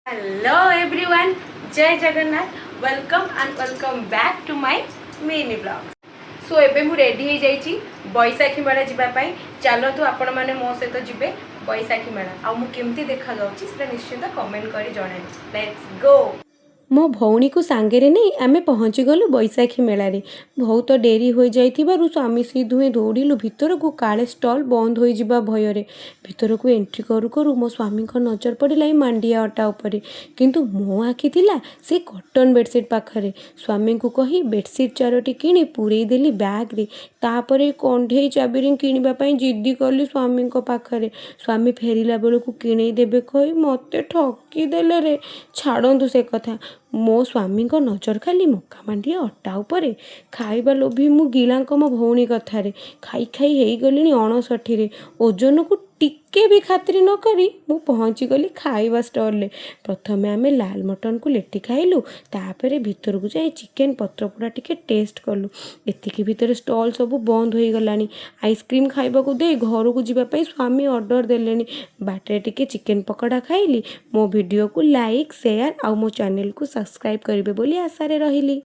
Hello everyone, जय Jagannath. Welcome and welcome back to my mini blog. सो एबे मु रेडी हो जाइछि बैसाखी मेला जीवाई। चलतु आपण मैंने मो सहित जीवे बैसाखी मेला। आ मु केमती देखा जाउछि सेटा निश्चित कमेंट करी जणाइबे। Let's go. मो भौणी को सांगेरे नहीं आमे पहुँची गलु बैसाखी मेलारे। बहुत डेरी हो जाइथिबारु स्वामी सी दुहे दौड़िलु भितर को काले स्टल बंद हो जिबा भୟରେ। भितर को एंट्री करू करू मो स्वामी को नजर पड़िला मांडिया अटा उपरे, किंतु मो आखि थिला से कॉटन बेडसीट पाखरे। स्वामी को कही बेडसीट चारोटी किणी पूरे देली बैग रे। तापरे कंढे चाबिरी किनिबा पई जिद्दी कली स्वामी को पाखरे। स्वामी फेरिला बेलू किणई देबे कही मते ठकी देले रे। छाड़ू से कथा। मो स्वामी को नजर खाली मका मांडिया अटा उपरे। खाइबा लोभी मु गिलांक मो भौणी कथारे। खाई खाई हेई गलिनी 59 रे। ओजन को टिके भी खातिर न करी मु पहुँची गली खाइबा स्टॉल ले। प्रथमे आमे लाल मटन को लेटी खाइलु, तापरे भितर को जाई चिकेन पत्रपोड़ा टिके टेस्ट कलु। एतिकी भितर स्टॉल सब बंद हो गलानी। आइसक्रीम खाइबा को दे घर को जीवा पई स्वामी ऑर्डर देलेनी। बाटे टिके चिकेन पकोड़ा खाइली। मो वीडियो को लाइक शेयर आ मो चैनल को सब्सक्राइब करिवे बोली आशा रे रहिली।